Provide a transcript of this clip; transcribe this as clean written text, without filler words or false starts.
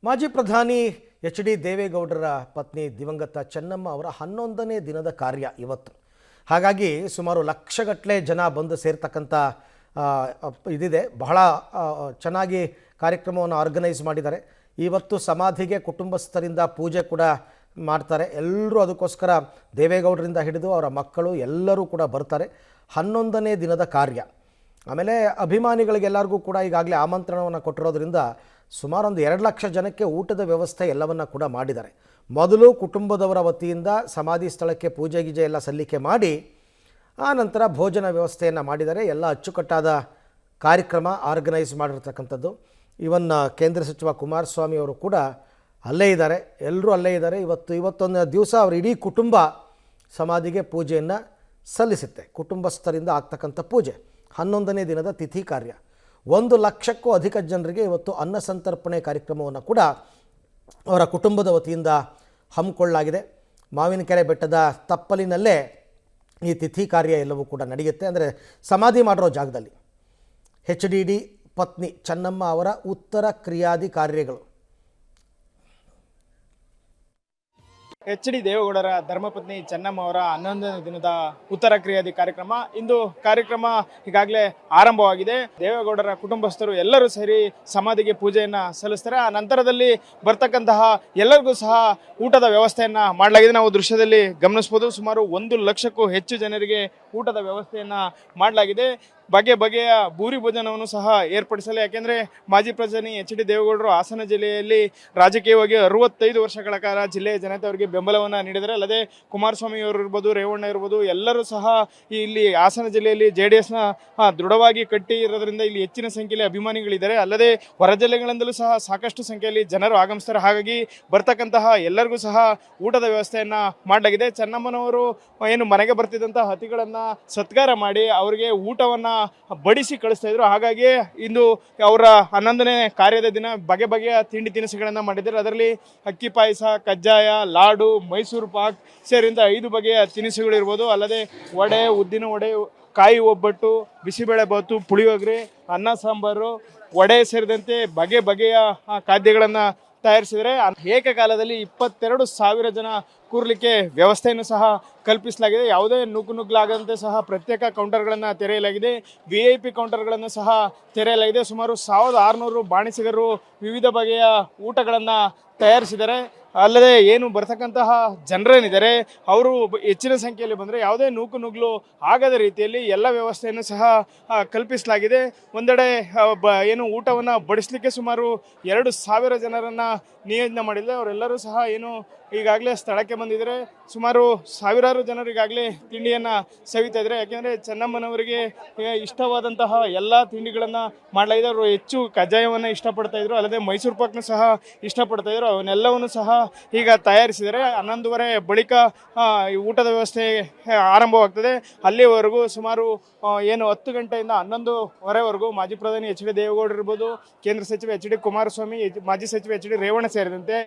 ಮಾಜಿ ಪ್ರಧಾನಿ H D ದೇವೇಗೌಡರ ಪತ್ನಿ ದಿವಂಗತ ಚೆನ್ನಮ್ಮ ಅವರ 11ನೇ ದಿನದ ಕಾರ್ಯ ಇವತ್ತು. ಹಾಗಾಗಿ ಸುಮಾರು ಲಕ್ಷಗಟ್ಟಲೆ ಜನ ಬಂದು ಸೇರ್ತಕ್ಕಂಥ ಇದಿದೆ. ಬಹಳ ಚೆನ್ನಾಗಿ ಕಾರ್ಯಕ್ರಮವನ್ನು ಆರ್ಗನೈಸ್ ಮಾಡಿದ್ದಾರೆ. ಇವತ್ತು ಸಮಾಧಿಗೆ ಕುಟುಂಬಸ್ಥರಿಂದ ಪೂಜೆ ಕೂಡ ಮಾಡ್ತಾರೆ. ಎಲ್ಲರೂ ಅದಕ್ಕೋಸ್ಕರ ದೇವೇಗೌಡರಿಂದ ಹಿಡಿದು ಅವರ ಮಕ್ಕಳು ಎಲ್ಲರೂ ಕೂಡ ಬರ್ತಾರೆ. 11ನೇ ದಿನದ ಕಾರ್ಯ. ಆಮೇಲೆ ಅಭಿಮಾನಿಗಳಿಗೆಲ್ಲರಿಗೂ ಕೂಡ ಈಗಾಗಲೇ ಆಮಂತ್ರಣವನ್ನು ಕೊಟ್ಟಿರೋದ್ರಿಂದ ಸುಮಾರು ಒಂದು 2 ಲಕ್ಷ ಜನಕ್ಕೆ ಊಟದ ವ್ಯವಸ್ಥೆ ಎಲ್ಲವನ್ನ ಕೂಡ ಮಾಡಿದ್ದಾರೆ. ಮೊದಲು ಕುಟುಂಬದವರ ವತಿಯಿಂದ ಸಮಾಧಿ ಸ್ಥಳಕ್ಕೆ ಪೂಜೆ ಗೀಜೆ ಎಲ್ಲ ಸಲ್ಲಿಕೆ ಮಾಡಿ ಆ ನಂತರ ಭೋಜನ ವ್ಯವಸ್ಥೆಯನ್ನು ಮಾಡಿದ್ದಾರೆ. ಎಲ್ಲ ಅಚ್ಚುಕಟ್ಟಾದ ಕಾರ್ಯಕ್ರಮ ಆರ್ಗನೈಸ್ ಮಾಡಿರ್ತಕ್ಕಂಥದ್ದು. ಇವನ್ ಕೇಂದ್ರ ಸಚಿವ ಕುಮಾರಸ್ವಾಮಿ ಅವರು ಕೂಡ ಅಲ್ಲೇ ಇದ್ದಾರೆ. ಎಲ್ಲರೂ ಅಲ್ಲೇ ಇದ್ದಾರೆ. ಇವತ್ತೊಂದು ದಿವಸ ಅವರ ಇಡೀ ಕುಟುಂಬ ಸಮಾಧಿಗೆ ಪೂಜೆಯನ್ನು ಸಲ್ಲಿಸುತ್ತೆ. ಕುಟುಂಬಸ್ಥರಿಂದ ಆಗ್ತಕ್ಕಂಥ ಪೂಜೆ 11ನೇ ದಿನದ ತಿಥಿ ಕಾರ್ಯ. 1 ಲಕ್ಷಕ್ಕೂ ಅಧಿಕ ಜನರಿಗೆ ಇವತ್ತು ಅನ್ನ ಸಂತರ್ಪಣೆ ಕಾರ್ಯಕ್ರಮವನ್ನು ಕೂಡ ಅವರ ಕುಟುಂಬದ ವತಿಯಿಂದ ಹಮ್ಮಿಕೊಳ್ಳಲಾಗಿದೆ. ಮಾವಿನಕೆರೆ ಬೆಟ್ಟದ ತಪ್ಪಲಿನಲ್ಲೇ ಈ ತಿಥಿ ಕಾರ್ಯ ಎಲ್ಲವೂ ಕೂಡ ನಡೆಯುತ್ತೆ. ಅಂದರೆ ಸಮಾಧಿ ಮಾಡಿರೋ ಜಾಗದಲ್ಲಿ ಎಚ್ ಡಿ ಡಿ ಪತ್ನಿ ಚೆನ್ನಮ್ಮ ಅವರ ಉತ್ತರ ಕ್ರಿಯಾದಿ ಕಾರ್ಯಗಳು. ಎಚ್ ಡಿ ದೇವೇಗೌಡರ ಧರ್ಮಪತ್ನಿ ಚೆನ್ನಮ್ಮ ಅವರ 11ನೇ ದಿನದ ಉತ್ತರ ಕ್ರಿಯಾದಿ ಕಾರ್ಯಕ್ರಮ. ಇಂದು ಕಾರ್ಯಕ್ರಮ ಈಗಾಗಲೇ ಆರಂಭವಾಗಿದೆ. ದೇವೇಗೌಡರ ಕುಟುಂಬಸ್ಥರು ಎಲ್ಲರೂ ಸೇರಿ ಸಮಾಧಿಗೆ ಪೂಜೆಯನ್ನ ಸಲ್ಲಿಸ್ತಾರೆ. ಆ ನಂತರದಲ್ಲಿ ಬರ್ತಕ್ಕಂತಹ ಎಲ್ಲರಿಗೂ ಸಹ ಊಟದ ವ್ಯವಸ್ಥೆಯನ್ನ ಮಾಡಲಾಗಿದೆ. ನಾವು ದೃಶ್ಯದಲ್ಲಿ ಗಮನಿಸಬಹುದು. ಸುಮಾರು 1 ಲಕ್ಷಕ್ಕೂ ಹೆಚ್ಚು ಜನರಿಗೆ ಊಟದ ವ್ಯವಸ್ಥೆಯನ್ನ ಮಾಡಲಾಗಿದೆ. ಬಗೆಯ ಭೂರಿ ಭೋಜನವನ್ನು ಸಹ ಏರ್ಪಡಿಸಲಿ. ಯಾಕೆಂದರೆ ಮಾಜಿ ಪ್ರಧಾನಿ ಎಚ್ ಡಿ ದೇವೇಗೌಡರು ಹಾಸನ ಜಿಲ್ಲೆಯಲ್ಲಿ ರಾಜಕೀಯವಾಗಿ 65 ವರ್ಷಗಳ ಕಾಲ ಜಿಲ್ಲೆಯ ಜನತೆ ಅವರಿಗೆ ಬೆಂಬಲವನ್ನು ನೀಡಿದರೆ, ಅಲ್ಲದೆ ಕುಮಾರಸ್ವಾಮಿ ಅವರು ಇರ್ಬೋದು, ರೇವಣ್ಣ ಇರ್ಬೋದು, ಎಲ್ಲರೂ ಸಹ ಇಲ್ಲಿ ಹಾಸನ ಜಿಲ್ಲೆಯಲ್ಲಿ JDSನ ದೃಢವಾಗಿ ಕಟ್ಟಿ ಇರೋದ್ರಿಂದ ಇಲ್ಲಿ ಹೆಚ್ಚಿನ ಸಂಖ್ಯೆಯಲ್ಲಿ ಅಭಿಮಾನಿಗಳಿದ್ದಾರೆ. ಅಲ್ಲದೆ ಹೊರ ಜಿಲ್ಲೆಗಳಿಂದಲೂ ಸಹ ಸಾಕಷ್ಟು ಸಂಖ್ಯೆಯಲ್ಲಿ ಜನರು ಆಗಮಿಸ್ತಾರೆ. ಹಾಗಾಗಿ ಬರ್ತಕ್ಕಂತಹ ಎಲ್ಲರಿಗೂ ಸಹ ಊಟದ ವ್ಯವಸ್ಥೆಯನ್ನು ಮಾಡಲಾಗಿದೆ. ಚೆನ್ನಮ್ಮನವರು ಏನು ಮನೆಗೆ ಬರ್ತಿದ್ದಂಥ ಅತಿಥಿಗಳನ್ನು ಸತ್ಕಾರ ಮಾಡಿ ಅವರಿಗೆ ಊಟವನ್ನು ಬಡಿಸಿ ಕಳಿಸ್ತಾ ಇದ್ರು. ಹಾಗಾಗಿ ಇಂದು ಅವರ 11ನೇ ಕಾರ್ಯದ ದಿನ ಬಗೆಯ ತಿಂಡಿ ತಿನಿಸುಗಳನ್ನು ಮಾಡಿದ್ದಾರೆ. ಅದರಲ್ಲಿ ಅಕ್ಕಿ ಪಾಯಸ, ಕಜ್ಜಾಯ, ಲಾಡು, ಮೈಸೂರು ಪಾಕ್ ಸೇರಿದಂತೆ 5 ಬಗೆಯ ತಿನಿಸುಗಳಿರ್ಬೋದು. ಅಲ್ಲದೆ ವಡೆ, ಉದ್ದಿನ ವಡೆ, ಕಾಯಿ ಒಬ್ಬಟ್ಟು, ಬಿಸಿಬೇಳೆ ಬಾತು, ಪುಳಿಯೋಗರೆ, ಅನ್ನ ಸಾಂಬಾರು, ವಡೆ ಸೇರಿದಂತೆ ಬಗೆಯ ಖಾದ್ಯಗಳನ್ನು ತಯಾರಿಸಿದರೆ ಏಕಕಾಲದಲ್ಲಿ 22,000 ಜನ ಕೂರ್ಲಿಕ್ಕೆ ವ್ಯವಸ್ಥೆಯನ್ನು ಸಹ ಕಲ್ಪಿಸಲಾಗಿದೆ. ಯಾವುದೇ ನುಗ್ಗಲಾಗದಂತೆ ಸಹ ಪ್ರತ್ಯೇಕ ಕೌಂಟರ್ಗಳನ್ನು ತೆರೆಯಲಾಗಿದೆ. VIP ಕೌಂಟರ್ಗಳನ್ನು ಸಹ ತೆರೆಯಲಾಗಿದೆ. ಸುಮಾರು 1600 ಬಾಣಿಸಿಗರು ವಿವಿಧ ಬಗೆಯ ಊಟಗಳನ್ನು ತಯಾರಿಸಿದ್ದಾರೆ. ಅಲ್ಲದೆ ಏನು ಬರ್ತಕ್ಕಂತಹ ಜನರೇನಿದ್ದಾರೆ ಅವರು ಹೆಚ್ಚಿನ ಸಂಖ್ಯೆಯಲ್ಲಿ ಬಂದರೆ ಯಾವುದೇ ನುಗ್ಗಲು ಆಗದ ರೀತಿಯಲ್ಲಿ ಎಲ್ಲ ವ್ಯವಸ್ಥೆಯನ್ನು ಸಹ ಕಲ್ಪಿಸಲಾಗಿದೆ. ಒಂದೆಡೆ ಏನು ಊಟವನ್ನು ಬಡಿಸಲಿಕ್ಕೆ ಸುಮಾರು 2,000 ಜನರನ್ನು ನಿಯೋಜನೆ ಮಾಡಿದೆ. ಅವರೆಲ್ಲರೂ ಸಹ ಏನು ಈಗಾಗಲೇ ಸ್ಥಳಕ್ಕೆ ಬಂದಿದ್ದಾರೆ. ಸುಮಾರು ಸಾವಿರಾರು ಜನರು ಈಗಾಗಲೇ ತಿಂಡಿಯನ್ನು ಸವಿತಾ ಇದ್ದಾರೆ. ಯಾಕೆಂದರೆ ಚೆನ್ನಮ್ಮನವರಿಗೆ ಇಷ್ಟವಾದಂತಹ ಎಲ್ಲ ತಿಂಡಿಗಳನ್ನು ಮಾಡಲಾಗಿದೆ. ಅವರು ಹೆಚ್ಚು ಕಜ್ಜಾಯವನ್ನು ಇಷ್ಟಪಡ್ತಾ ಇದ್ರು. ಅಲ್ಲದೆ ಮೈಸೂರು ಪಾಕ್ನು ಸಹ ಇಷ್ಟಪಡ್ತಾ ಇದ್ರು. ಅವನ್ನೆಲ್ಲವನ್ನು ಸಹ ಈಗ ತಯಾರಿಸಿದರೆ 11:30 ಬಳಿಕ ಊಟದ ವ್ಯವಸ್ಥೆ ಆರಂಭವಾಗ್ತದೆ. ಅಲ್ಲಿವರೆಗೂ ಸುಮಾರು ಏನು 10 ಗಂಟೆಯಿಂದ 11:30ವರೆಗೂ ಮಾಜಿ ಪ್ರಧಾನಿ ಎಚ್ ಡಿ ದೇವೇಗೌಡರು ಇರ್ಬೋದು, ಕೇಂದ್ರ ಸಚಿವ ಎಚ್ ಡಿ ಕುಮಾರಸ್ವಾಮಿ, ಮಾಜಿ ಸಚಿವ ಎಚ್ ಡಿ ರೇವಣ್ಣ ಸೇರಿದಂತೆ